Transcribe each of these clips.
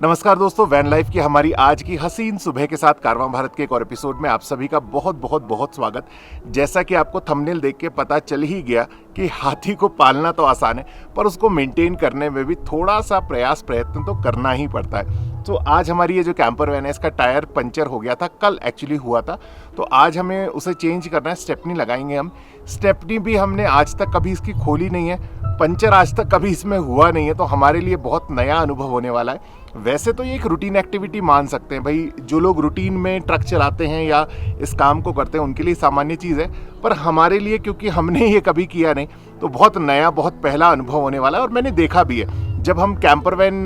नमस्कार दोस्तों, van life की हमारी आज की हसीन सुबह के साथ कारवां भारत के एक और एपिसोड में आप सभी का बहुत बहुत बहुत स्वागत। जैसा कि आपको थंबनेल देख के पता चल ही गया कि हाथी को पालना तो आसान है, पर उसको मेंटेन करने में भी थोड़ा सा प्रयत्न तो करना ही पड़ता है। तो आज हमारी ये जो कैंपर वैन है, इसका टायर पंचर हो गया था, कल एक्चुअली हुआ था, तो आज हमें उसे चेंज करना है। स्टेपनी लगाएंगे हम। स्टेपनी भी हमने आज तक कभी इसकी खोली नहीं है, पंचर आज तक कभी इसमें हुआ नहीं है, तो हमारे लिए बहुत नया अनुभव होने वाला है। वैसे तो ये एक रूटीन एक्टिविटी मान सकते हैं भाई, जो लोग रूटीन में ट्रक चलाते हैं या इस काम को करते हैं उनके लिए सामान्य चीज़ है, पर हमारे लिए क्योंकि हमने ये कभी किया नहीं तो बहुत नया, बहुत पहला अनुभव होने वाला है। और मैंने देखा भी है, जब हम कैंपर वैन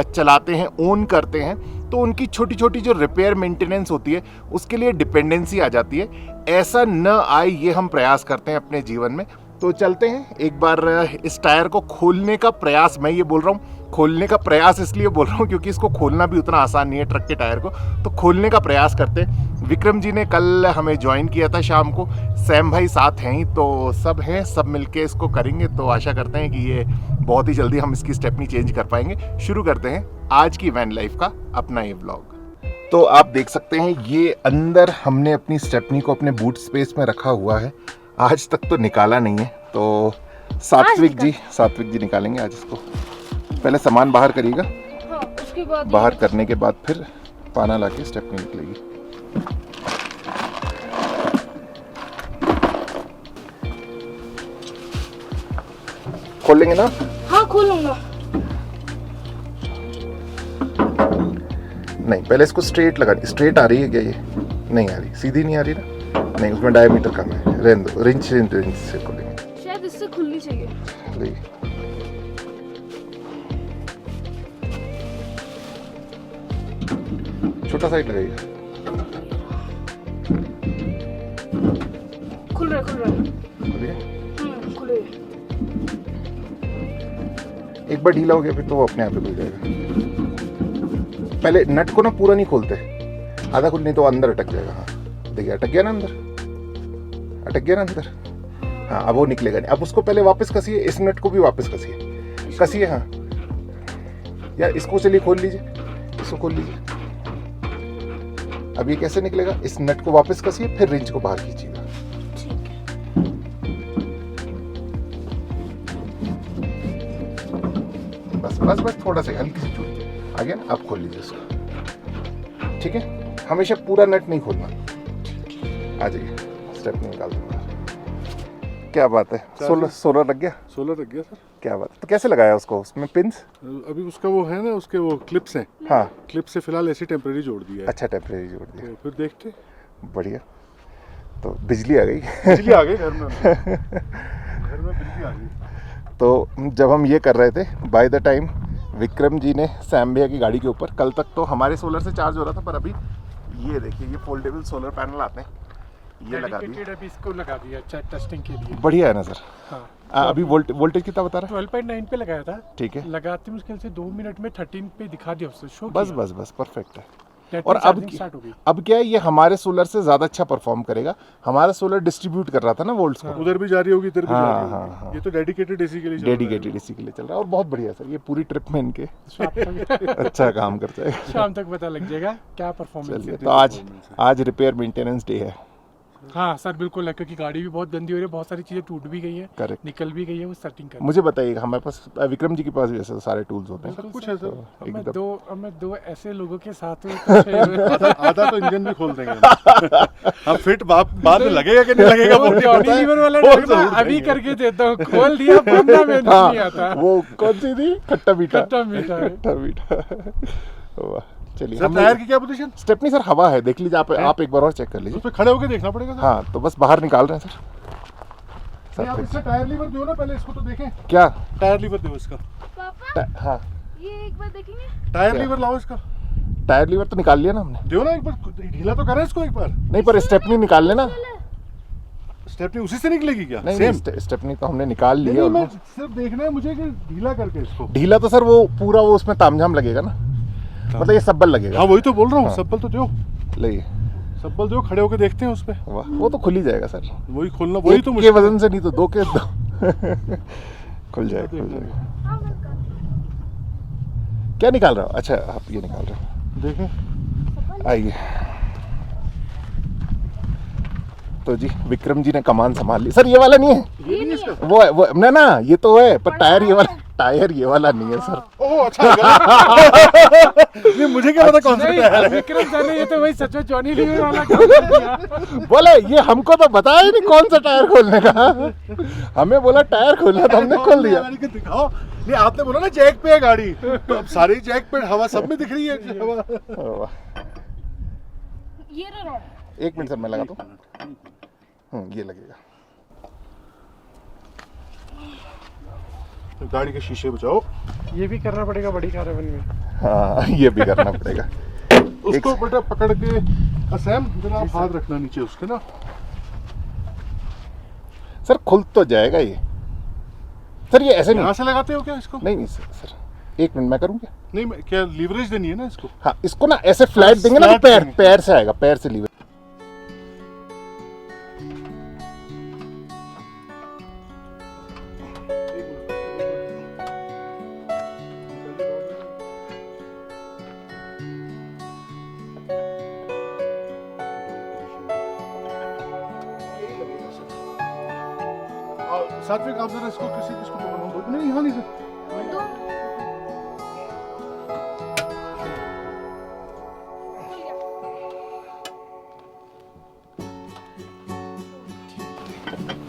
चलाते हैं, ओन करते हैं, तो उनकी छोटी छोटी जो रिपेयर मेंटेनेंस होती है उसके लिए डिपेंडेंसी आ जाती है। ऐसा न आए ये हम प्रयास करते हैं अपने जीवन में। तो चलते हैं एक बार इस टायर को खोलने का प्रयास, मैं ये बोल रहा हूँ खोलने का प्रयास इसलिए बोल रहा हूँ क्योंकि इसको खोलना भी उतना आसान नहीं है ट्रक के टायर को, तो खोलने का प्रयास करते हैं। विक्रम जी ने कल हमें ज्वाइन किया था शाम को, सैम भाई साथ हैं ही, तो सब हैं, सब मिलके इसको करेंगे। तो आशा करते हैं कि ये बहुत ही जल्दी हम इसकी स्टेपनी चेंज कर पाएंगे। शुरू करते हैं आज की वैन लाइफ का अपना ये व्लॉग। तो आप देख सकते हैं ये अंदर हमने अपनी स्टेपनी को अपने बूट स्पेस में रखा हुआ है। आज तक तो निकाला नहीं है, तो सात्विक जी निकालेंगे आज इसको। पहले सामान बाहर करिएगा, हाँ, उसके बाद बाहर करने के बाद फिर पाना लाके स्टेपनी निकलेगी। खोल लेंगे ना? हाँ, खोलूंगा। नहीं, पहले इसको स्ट्रेट लगानी। स्ट्रेट आ रही है क्या? ये नहीं आ रही, सीधी नहीं आ रही ना? नहीं, उसमें डायमीटर कम है, रहने दो। रिंच से खोलेंगे, शायद इससे खुलनी चाहिए। छोटा साइड लगाइए। खुल रहा है। खोलिए। खुल रही है। एक बार ढीला हो गया फिर तो वो अपने आप ही खुल जाएगा। पहले नट को ना पूरा नहीं खोलते, आधा खुल, नहीं तो अंदर अटक जाएगा। हाँ देखिए, अटक गया ना अंदर, अटक गया ना अंदर। हाँ, अब वो निकलेगा नहीं। अब उसको पहले वापस कसिए, इस नट को भी वापस कसिए। हाँ, या इसको चलिए खोल लीजिए, इसको खोल लीजिए। अब ये कैसे निकलेगा? इस नट को वापस कसिए, फिर रिंच को बाहर खींचिएगा। बस थोड़ा सा, हल्की सी छूट आ गया ना। आप खोल लीजिए इसको, ठीक है? हमेशा पूरा नट नहीं खोलना। आ जाइए, स्टेप निकाल दूंगा। क्या बात है, सोलर लग गया? सोलर लग गया सर। क्या बात है। तो कैसे लगाया उसको? उसमें पिंस? अभी उसका वो है ना, उसके वो क्लिप्स हैं। हाँ, क्लिप से फिलहाल ऐसी टेम्परेरी जोड़ दिया है। अच्छा, टेम्परेरी जोड़ दिया। तो फिर देखते। बढ़िया। तो बिजली आ गई। बिजली आ गई घर में। घर में बिजली आ गई। तो जब हम ये कर रहे थे, by the time Vikram ji ने सैम भैया की गाड़ी के ऊपर, कल तक तो हमारे सोलर से चार्ज हो रहा था, पर अभी ये देखिए, ये फोल्डेबल सोलर पैनल आते हैं, ये लगा दिए। अभी इसको लगा दिया टेस्टिंग के लिए। बढ़िया है ना सर? हाँ। अभी वोल्टेज कितना बता रहा है? 12.9 पे लगाया था। ठीक है, लगाते मुश्किल से 2 मिनट में 13 पे दिखा दिया उससे शो। बस परफेक्ट है। किया। और अब स्टार्ट हो गई। अब क्या है, ये हमारे सोलर से ज़्यादा अच्छा परफॉर्म करेगा। हमारा सोलर डिस्ट्रीब्यूट कर रहा था ना वोल्ट्स को। उधर भी जा रही होगी, इधर भी जा रही होगी। हाँ। ये तो डेडिकेटेड एसी के लिए चल रहा है। डेडिकेटेड इसी के लिए चल रहा है, और बहुत बढ़िया सर। ये पूरी ट्रिप में इनके शाम तक अच्छा काम कर जाएगा। शाम तक पता लग जाएगा क्या परफॉर्मेंस चलिए, है। तो आज रिपेयर मेंटेनेंस डे है। हाँ सर, बिल्कुल है, क्योंकि गाड़ी भी बहुत गंदी हो रही है, बहुत सारी चीजें टूट भी गई है, करेक्ट, निकल भी गई है, वो सेटिंग कर। मुझे बताइए, हमारे पास, विक्रम जी के पास भी ऐसे सारे टूल्स होते हैं? सब कुछ है सर। अब मैं दो ऐसे लोगों के साथ हूँ, आधा तो इंजन भी खोल देंगे। हम फिट बाद में लगेगा कि नहीं लगेगा वो नहीं पता है। लीवर वाला वो ड्राइवर जरूर अभी देंगे। करके देता हूँ, खोल दिया 15 मिनट नहीं आता। वो कौन सी थी? खट्टा मीठा। खट्टा मीठा है। खट्टा मीठा। वाह, चलिए। सर टायर की क्या पोजीशन? स्टेपनी सर हवा है, देख लीजिए आप एक बार और चेक कर लीजिए। उस पे खड़े होकर देखना पड़ेगा सर। हाँ, तो बस बाहर निकाल रहे हैं सर। नहीं, आप इसका टायर लीवर दो ना, पहले इसको तो देखें। क्या टायर लीवर दो इसका। पापा, हाँ, ये एक बार देखेंगे। टायर क्या? लीवर लाओ इसका। टायर लीवर तो निकाल लिया ना हमने। दो ना एक बार, ढीला तो करें इसको एक बार। नहीं, पर स्टेपनी निकाल लेना। स्टेपनी उसी से निकलेगी क्या? नहीं, सेम। स्टेपनी तो हमने निकाल ली है। नहीं, मैं almost। सिर्फ देखना है मुझे कि ढीला करके इसको। ढीला तो सर वो पूरा वो उसमें तामझाम लगेगा ना, मतलब ये सब्बल लगेगा। हाँ, वही तो बोल रहा हूँ। हाँ। सब्बल तो दो, ले, सब्बल दो, खड़े होकर देखते हैं उस पे। वाह, वो तो खुल ही जाएगा सर। वही खोलना, वही एक तो के मुश्किल है। वजन से नहीं तो दो के दो। खुल जाएगा। हाँ, मैं कर क्या निकाल रहे हो? अच्छा आप ये निकाल रहे हो, देखें। आइए। तो जी विक्रम जी ने कमान संभाल ली। सर ये वाला नहीं है, ये नहीं है इसका? वो है वो ना ये तो है, पर टायर ये वाला नहीं है सर। ओह अच्छा लगा। नहीं मुझे क्या पता कौन सा टायर है। विक्रम सर ने ये तो वही सच में जॉनी लीवर वाला काम कर दिया। बोले ये हमको तो बताया ही नहीं कौन सा टायर खोलने का। हमें बोला टायर खोलना तो हमने खोल दिया। गाड़ी को दिखाओ। नहीं आपने बोला ना जैक पे है गाड़ी, तो अब सारी जैक पे हवा सब में दिख रही है हवा। ये रहा रॉड। एक मिनट सर मैं लगा दूं। ये लगेगा। तो गाड़ी के शीशे बचाओ। ये भी करना पड़ेगा बड़ी कारवन में। हाँ ये भी करना पड़ेगा। उसको बेटा पकड़ के असैम जरा आप हाथ रखना नीचे उसके ना। सर खुल तो जाएगा ये। सर ये ऐसे नहीं। यहाँ से लगाते हो क्या इसको? नहीं सर एक मिनट मैं करूँ क्या? नहीं क्या लीवरेज देनी है ना इसको? हाँ इसको ना ऐसे फ्लैट देंगे ना, तो पैर से आएगा, पैर से लीवर। सात्विक आप जरा इसको किसको पकड़ो। नहीं यहाँ नहीं सर।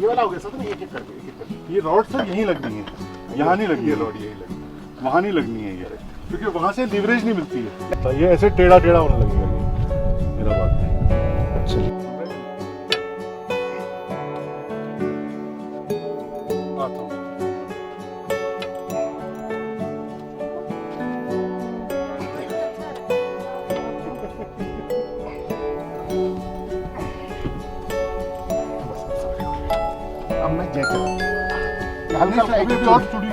ये वाला हो गया सर, एक एक करके। ये रॉड सर यहीं लगनी है, यहाँ नहीं लगनी है रॉड, यही लगनी, वहाँ नहीं लगनी है ये, क्योंकि वहाँ से लीवरेज नहीं मिलती है। तो ये ऐसे टेढ़ा टेढ़ा होने लगेगा ये, मेरा बात नहीं। अच्छा आता हूँ। अब मैं जैक नहीं, हल्का सा अभी एक और चुड़ी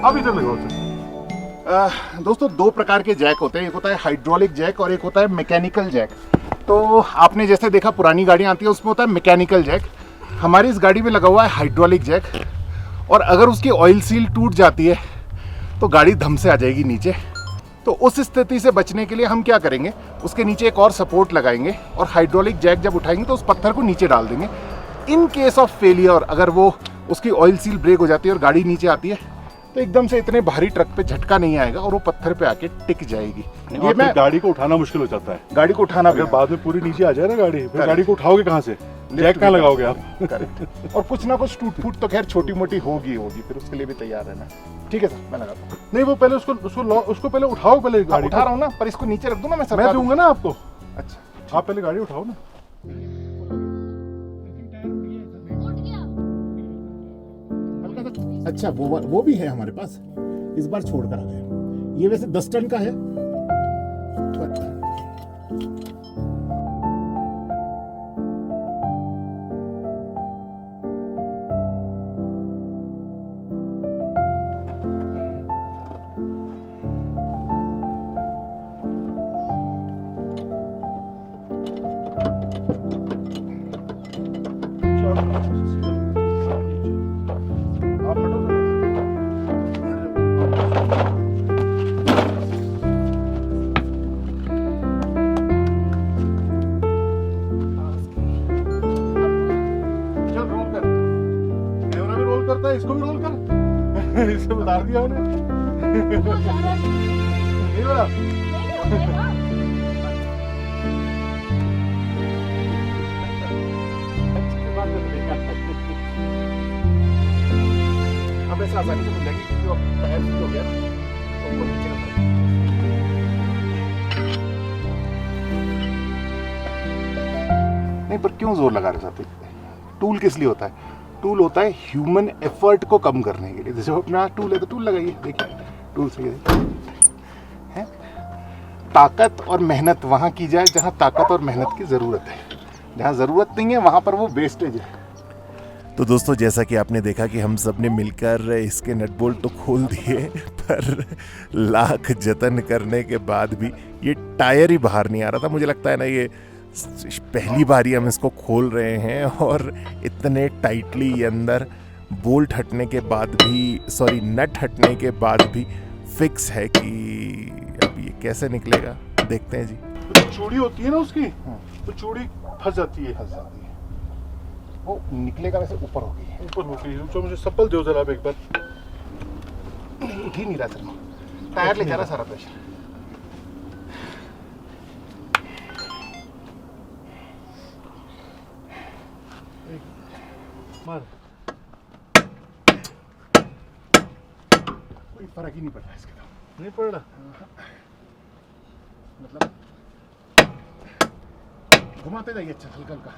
अब इधर लगाओ सर। दोस्तों दो प्रकार के जैक होते हैं, एक होता है हाइड्रोलिक जैक और एक होता है मैकेनिकल जैक। तो आपने जैसे देखा पुरानी गाड़ियाँ आती है उसमें होता है मैकेनिकल जैक। हमारी इस गाड़ी में लगा हुआ है हाइड्रोलिक जैक, और अगर उसकी ऑयल सील टूट जाती है तो गाड़ी धम से आ जाएगी नीचे। तो उस स्थिति से बचने के लिए हम क्या करेंगे, उसके नीचे एक और सपोर्ट लगाएंगे और हाइड्रोलिक जैक जब उठाएंगे तो उस पत्थर को नीचे डाल देंगे। इन केस ऑफ फेलियर, अगर वो उसकी ऑयल सील ब्रेक हो जाती है और गाड़ी नीचे आती है तो एकदम से इतने भारी ट्रक पे झटका नहीं आएगा और वो पत्थर पे आके टिक जाएगी। ये मैं गाड़ी को उठाना मुश्किल हो जाता है, गाड़ी को उठाना अगर बाद में पूरी नीचे आ जाए ना गाड़ी, फिर Correct. गाड़ी को उठाओगे कहाँ से? जैक कहाँ लगाओगे आप? करेक्ट। और कुछ ना कुछ टूट फूट तो खैर छोटी मोटी होगी, फिर उसके लिए भी तैयार रहना। ठीक है सर मैं लगाता हूँ। नहीं वो पहले उसको पहले उठाओ, पहले गाड़ी उठा रहा हूँ ना, पर इसको नीचे रख दूँ ना, मैं मैं दूंगा ना आपको। अच्छा आप पहले गाड़ी उठाओ ना। अच्छा वो भी है हमारे पास, इस बार छोड़ कर आ गए। ये वैसे 10 टन का है। आप हटो जरा। चल रोल कर, कैमरा भी रोल करता है, इसको भी रोल कर। इससे बता दिया उन्हें। नहीं बोला? अब ऐसे आसानी से मिल जाएगी क्योंकि वो टायर फ्री हो गया ना, तो उनको नीचे रखना है। नहीं पर क्यों जोर लगा रहे थे? टूल किस लिए होता है? टूल होता है ह्यूमन एफर्ट को कम करने के लिए। जैसे अपना टूल है तो टूल लगाइए, देखिए टूल से है। ताकत और मेहनत वहाँ की जाए जहाँ ताकत और मेहनत की ज़रूरत है, जहाँ ज़रूरत नहीं है वहाँ पर वो वेस्टेज है। तो दोस्तों जैसा कि आपने देखा कि हम सब ने मिलकर इसके नट बोल्ट तो खोल दिए, पर लाख जतन करने के बाद भी ये टायर ही बाहर नहीं आ रहा था। मुझे लगता है ना ये पहली बार ही हम इसको खोल रहे हैं, और इतने टाइटली ये अंदर बोल्ट हटने के बाद भी, सॉरी नट हटने के बाद भी फिक्स है कि अब ये कैसे निकलेगा देखते हैं जी। तो चूड़ी होती है ना उसकी, तो चूड़ी फंस जाती है। वो निकलेगा वैसे ऊपर होगी, ऊपर हो गई। तो मुझे सप्पल दो जरा आप एक बार। उठ ही नहीं रहा सर, टायर ले जा रहा सारा प्रेशर। मार। कोई फर्क ही नहीं पड़ रहा इसके तो। नहीं पड़ रहा। मतलब घुमाते जाइए अच्छा हल्का हल्का।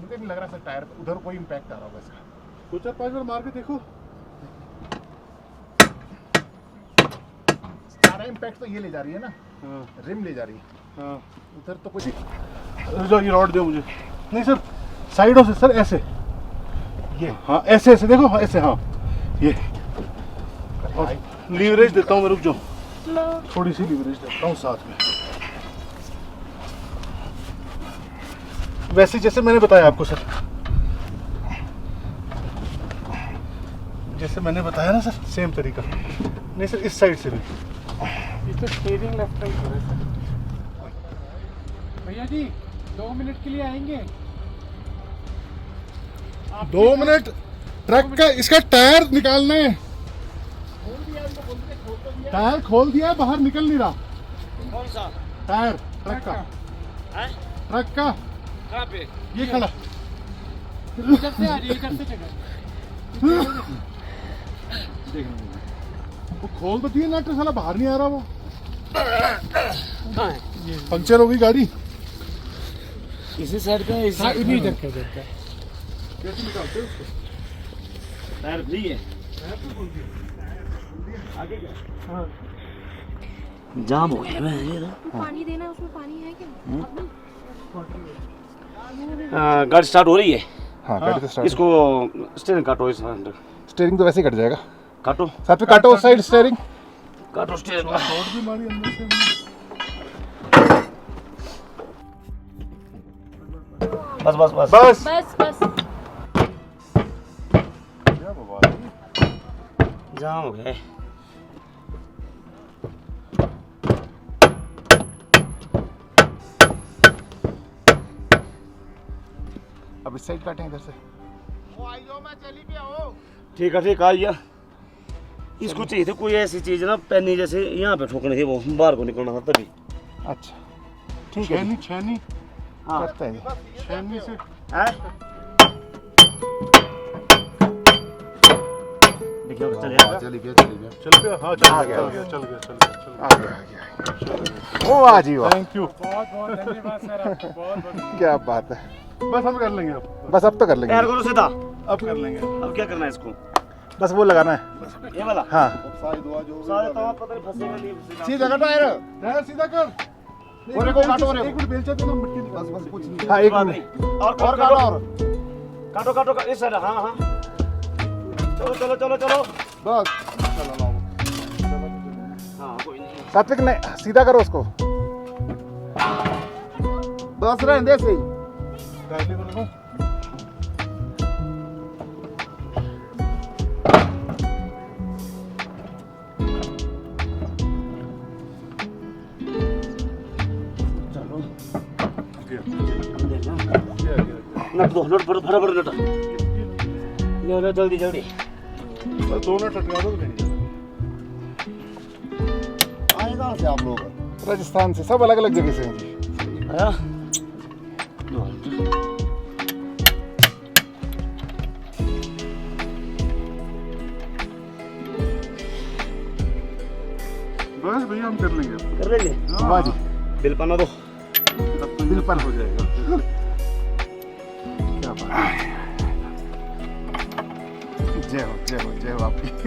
मुझे नहीं लग रहा सर टायर पे उधर कोई इम्पैक्ट आ रहा होगा इसका। दो चार पांच बार मार के देखो। सारा इम्पैक्ट तो ये ले जा रही है ना, हाँ रिम ले जा रही है, हाँ। उधर तो कुछ जो ये रॉड दो मुझे। नहीं सर, साइडों से सर, ऐसे। ये हाँ ऐसे ऐसे देखो, हाँ ऐसे, हाँ ये। और लीवरेज देता हूँ मैं, रुक जाओ, थोड़ी सी लीवरेज देता हूँ साथ में। वैसे जैसे मैंने बताया आपको सर, जैसे मैंने बताया ना सर, सेम तरीका। नहीं सर, इस साइड से भी। ये तो स्टीयरिंग लेफ्ट राइट हो रहा है सर। भैया जी 2 मिनट के लिए आएंगे? 2 मिनट। ट्रक का इसका टायर निकालना है। टायर खोल दिया है, बाहर निकल नहीं रहा। कौन सा टायर ट्रक का, है? ट्रक का कहाँ पे? ये खड़ा। इधर से आ रही है, इधर से जगह। वो खोल तो दिया नट, साला बाहर नहीं आ रहा वो। कहाँ है? पंक्चर हो गई गाड़ी। इसी साइड का है, इसी हाँ, इधर का इधर का। कैसे निकालते हो उसको? टायर फ्री है। आगे क्या? हाँ। जाम हो गया मैं ये पानी देना, उसमें पानी है क्या? गाड़ी स्टार्ट हो रही है। हाँ गाड़ी तो स्टार्ट। इसको स्टीयरिंग काटो, इस स्टीयरिंग तो वैसे ही कट जाएगा, काटो साथ में काटो उस साइड स्टीयरिंग। काटो स्टीयरिंग। रोड भी मारी अंदर से। बस बस बस बस। बस बस। क्या बवाल है? जाम हो गया। अब इस साइड काटें इधर से। ठीक है आइए। इसको चाहिए थी कोई ऐसी चीज ना, पैनी जैसे यहाँ पे ठोकनी थी, वो बाहर को निकलना था तभी। अच्छा ठीक है छेनी छेनी हाँ करते हैं। छेनी से। है? देखिए अब चले आएगा। चली गया चल गया। हाँ चल आ गया, गया। चल गया, चल गया, चल गया। आ गया ओ आ जी वाह, थैंक यू। बहुत बहुत धन्यवाद सर आपका, बहुत बहुत। क्या बात है। बस हम कर लेंगे अब। बस अब तो कर लेंगे, पैर करो सीधा। अब कर लेंगे। अब क्या करना है इसको? बस वो लगाना है। ये वाला हाँ सारे तो आप पता नहीं फंसेगा नहीं फंसेगा। सीधा का टायर। टायर सीधा कर। और एक को काटो, और एक एक मिनट बेलचा देना, मिट्टी निकाल। बस कुछ नहीं। हाँ एक बात मिनट नहीं। और और काटो और काटो काटो इस साइड। हाँ हाँ चलो चलो चलो चलो। बस हाँ कोई नहीं। सात्विक ने सीधा करो उसको। बस रहने दे सही। गाड़ी को लगाओ। चलो गया, नट दो, नट भरा भरा नट। ले लो जल्दी जल्दी। बस 2 मिनट हटवा दो तो नहीं जाता। आए कहाँ से आप लोग? राजस्थान से, सब अलग अलग जगह से हैं जी। आया बस भैया हम कर लेंगे। कर लेंगे। वाह जी, बिल बना दो। तब तो बिल पर हो जाएगा। क्या बात है। जय हो जय हो जय हो आपकी।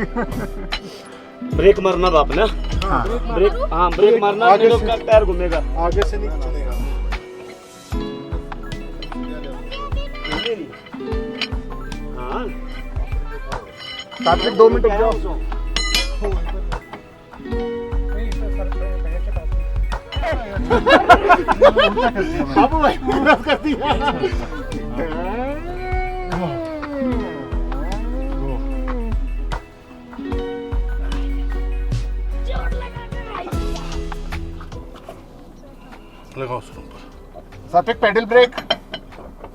ब्रेक मारना बाप ने। हाँ ब्रेक, हाँ ब्रेक मारना, आगे नहीं तो से- का पैर घूमेगा। आगे से नहीं चलेगा। नहीं, नहीं। हाँ सात्विक 2 मिनट रुक जाओ। नहीं सर, सर भैया के पास। बाबू भाई पूरा कर दिया। लगाओ सर ऊपर। सात्विक पेडल ब्रेक।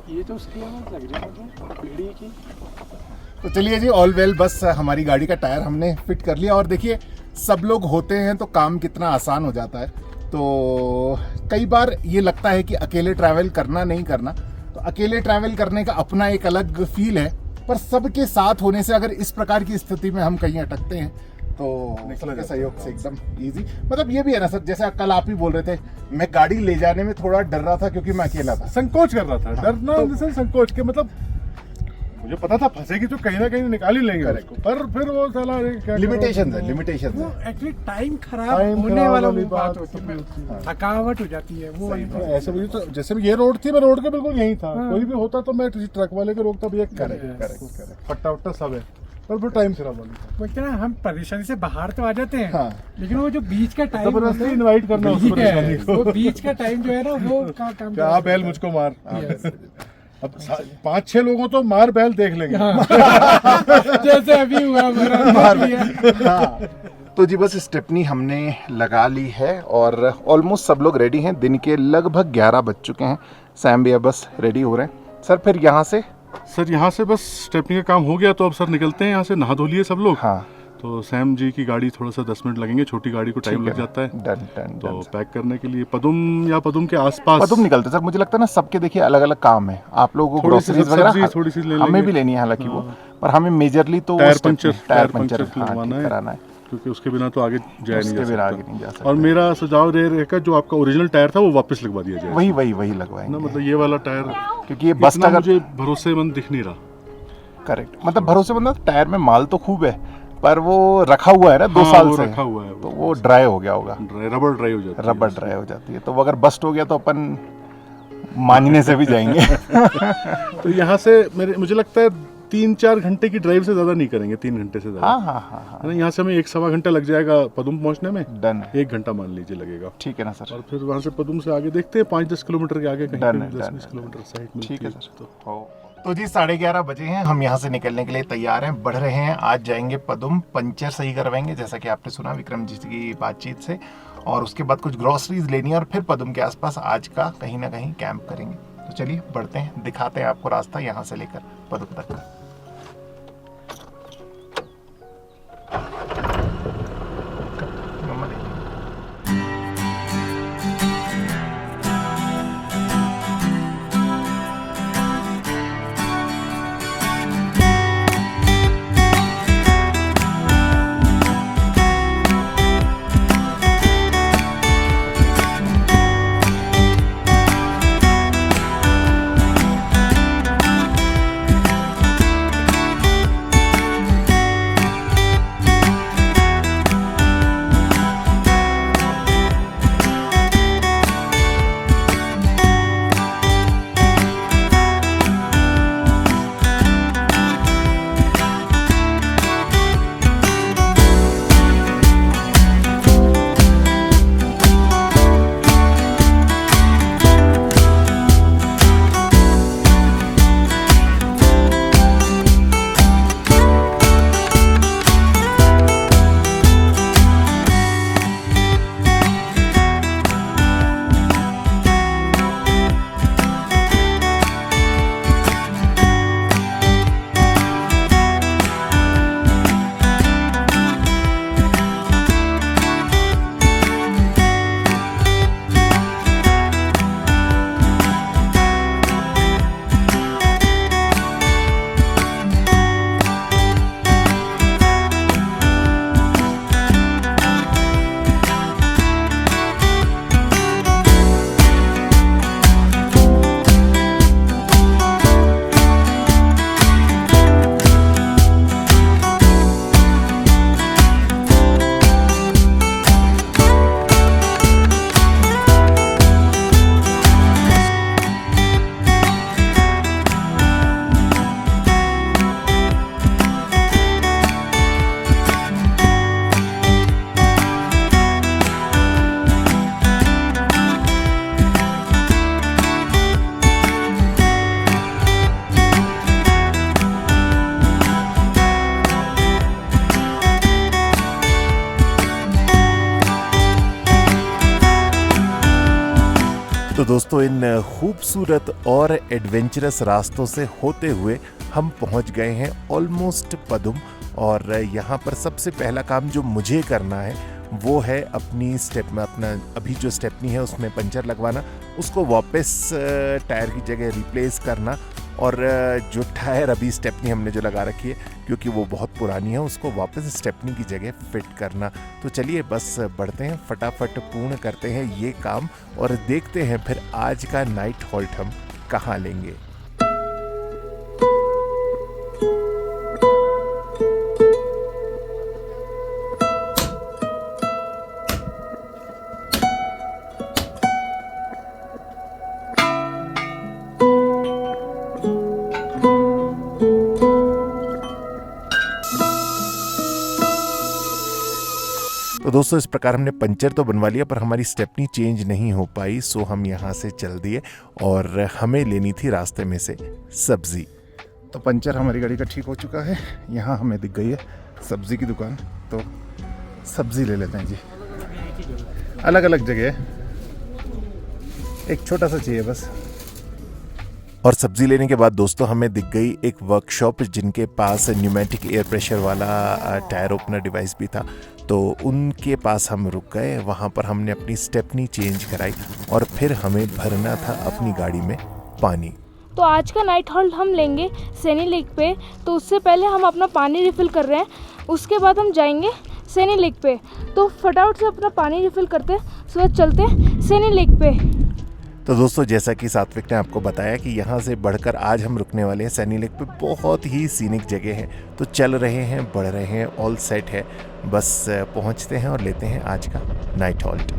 ये तो उसकी आवाज लग रही है पीढ़ी की। तो चलिए जी, ऑल वेल, बस हमारी गाड़ी का टायर हमने फिट कर लिया। और देखिए, सब लोग होते हैं तो काम कितना आसान हो जाता है। तो कई बार ये लगता है कि अकेले ट्रैवल करना नहीं करना, तो अकेले ट्रैवल करने का अपना एक अलग फील है, पर सबके साथ होने से अगर इस प्रकार की स्थिति में हम कहीं अटकते हैं तो सबके सहयोग से एकदम इजी। मतलब ये भी है ना सर, जैसे कल आप ही बोल रहे थे, मैं गाड़ी ले जाने में थोड़ा डर रहा था क्योंकि मैं अकेला था। संकोच कर रहा था, डरना जैसे संकोच के मतलब मुझे पता था फंसेगी तो कहीं ना कहीं निकाल ही लेंगे उसको, पर फिर वो साला लिमिटेशन है, लिमिटेशन वो है। एक्चुअली टाइम खराब टाइम होने खराब वाला वाली वो बात बात होती है, हाँ। थकावट हो जाती है वो वाली बात। ऐसे मुझे तो जैसे ये रोड थी, मैं रोड के बिल्कुल यहीं था। हाँ। कोई भी होता तो मैं किसी ट्रक वाले को रोकता, भैया करेक्ट। फट्टा वट्टा सब है, पर फिर टाइम खराब वाली था। वो क्या ना, हम परेशानी से बाहर तो आ जाते हैं, हाँ। लेकिन वो जो बीच का टाइम जबरदस्ती इनवाइट करना उस परेशानी को। वो बीच का टाइम जो है ना वो काम क्या बैल मुझको मार। अब 5-6 लोगों तो मार बैल देख लेंगे। जैसे अभी हुआ हमारा। हाँ। तो जी बस स्टेपनी हमने लगा ली है और ऑलमोस्ट सब लोग रेडी हैं। दिन के लगभग 11 बज चुके हैं। सैम भी अब बस रेडी हो रहे हैं। सर फिर यहाँ से? सर यहाँ से बस स्टेपनी का काम हो गया, तो अब सर निकलते हैं यहाँ से। नहा धो लिए सब लोग। हाँ। तो सैम जी की गाड़ी थोड़ा सा 10 मिनट लगेंगे, छोटी गाड़ी को टाइम लग जाता है। डन डन तो डन। पैक करने के लिए पदुम के आसपास पदुम निकलते सर, मुझे लगता है ना सबके देखिए अलग अलग काम है। आप लोगों को थोड़ी सी ग्रोसरीज सब्जी, वगैरह थोड़ी सी ले हमें लेंगे। भी लेनी है हालांकि वो, पर हमें मेजरली तो tyre stepney, puncture tyre puncture लगवाना ठीक कराना है, क्योंकि उसके बिना तो आगे जाया नहीं उसके जा बिना आगे नहीं जा सकता। सकते। और मेरा सुझाव रहेगा, जो आपका ओरिजिनल टायर था वो वापस लगवा दिया जाए वही ना, लगवाएंगे, मतलब ये वाला टायर, क्योंकि ये बस इतना अगर मुझे भरोसेमंद दिख नहीं रहा। करेक्ट, मतलब भरोसेमंद, टायर में माल तो खूब है, पर वो रखा हुआ है ना 2 साल वो से, रखा हुआ है तो वो ड्राई हो गया होगा, रबर ड्राई हो जाती है। रबर ड्राई हो जाती है। तो वो अगर बस्ट हो गया तो अपन मांझने से भी जाएंगे। तो यहाँ से मुझे लगता है 3-4 घंटे की ड्राइव से ज्यादा नहीं करेंगे, 3 घंटे से ज्यादा। हाँ। है ना, यहाँ से हमें 1-1.25 घंटा लग जाएगा पदुम पहुँचने में। डन, 1 घंटा मान लीजिए लगेगा। ठीक है ना सर। और फिर वहाँ से पदुम से आगे देखते हैं 5-10 किलोमीटर के आगे कहीं डन पे है, 10-20 डन, किलोमीटर साइड में। ठीक है सर। तो जी 11:30 बजे हैं, हम यहाँ से निकलने के लिए तैयार हैं, बढ़ रहे हैं। आज जाएंगे पदुम, पंचर सही करवाएंगे जैसा कि आपने सुना विक्रम जी की बातचीत से, और उसके बाद कुछ ग्रोसरीज लेनी है, और फिर पदुम के आसपास आज का कहीं ना कहीं कैंप करेंगे। तो चलिए बढ़ते हैं, दिखाते हैं आपको रास्ता यहाँ से लेकर पदुम तक का। तो दोस्तों इन खूबसूरत और एडवेंचरस रास्तों से होते हुए हम पहुंच गए हैं ऑलमोस्ट पदुम। और यहाँ पर सबसे पहला काम जो मुझे करना है वो है अपनी स्टेप में अपना अभी जो स्टेपनी है उसमें पंचर लगवाना, उसको वापस टायर की जगह रिप्लेस करना, और जो टायर अभी स्टेपनी हमने जो लगा रखी है क्योंकि वो बहुत पुरानी है उसको वापस स्टेपनी की जगह फिट करना। तो चलिए बस बढ़ते हैं, फटाफट पूर्ण करते हैं ये काम और देखते हैं फिर आज का नाइट हॉल्ट हम कहाँ लेंगे। तो दोस्तों इस प्रकार हमने पंचर तो बनवा लिया पर हमारी स्टेपनी चेंज नहीं हो पाई, सो हम यहाँ से चल दिए और हमें लेनी थी रास्ते में से सब्जी। तो पंचर हमारी गाड़ी का ठीक हो चुका है, यहाँ हमें दिख गई है सब्जी की दुकान, तो सब्जी ले लेते हैं जी। अलग अलग जगह है, एक छोटा सा चाहिए बस। और सब्जी लेने के बाद दोस्तों हमें दिख गई एक वर्कशॉप जिनके पास न्यूमेटिक एयर प्रेशर वाला टायर ओपनर डिवाइस भी था, तो उनके पास हम रुक गए। वहाँ पर हमने अपनी स्टेपनी चेंज कराई और फिर हमें भरना था अपनी गाड़ी में पानी। तो आज का नाइट हॉल्ट हम लेंगे सैनी लेक पे, तो उससे पहले हम अपना पानी रिफ़िल कर रहे हैं, उसके बाद हम जाएंगे सैनी लेक पे। तो फटाफट से अपना पानी रिफ़िल करते सुबह चलते सैनी लेक पे। तो दोस्तों जैसा कि सात्विक ने आपको बताया कि यहाँ से बढ़कर आज हम रुकने वाले हैं सैनी लेक पे। बहुत ही सीनिक जगह है, तो चल रहे हैं, बढ़ रहे हैं, ऑल सेट है, बस पहुँचते हैं और लेते हैं आज का नाइट हॉल्ट।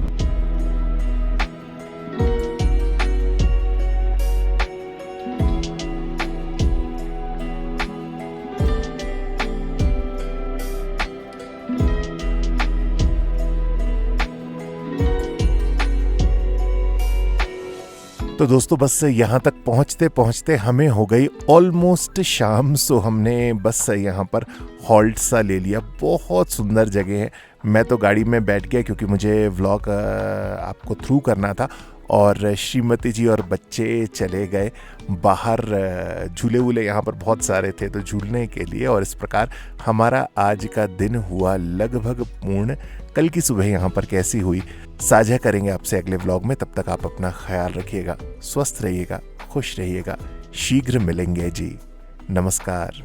तो दोस्तों बस यहाँ तक पहुँचते पहुँचते हमें हो गई ऑलमोस्ट शाम, सो हमने बस यहाँ पर हॉल्ट सा ले लिया। बहुत सुंदर जगह है, मैं तो गाड़ी में बैठ गया क्योंकि मुझे व्लॉग आपको थ्रू करना था, और श्रीमती जी और बच्चे चले गए बाहर। झूले वूले यहाँ पर बहुत सारे थे तो झूलने के लिए, और इस प्रकार हमारा आज का दिन हुआ लगभग पूर्ण। कल की सुबह यहाँ पर कैसी हुई साझा करेंगे आपसे अगले व्लॉग में। तब तक आप अपना ख्याल रखिएगा, स्वस्थ रहिएगा, खुश रहिएगा। शीघ्र मिलेंगे जी, नमस्कार।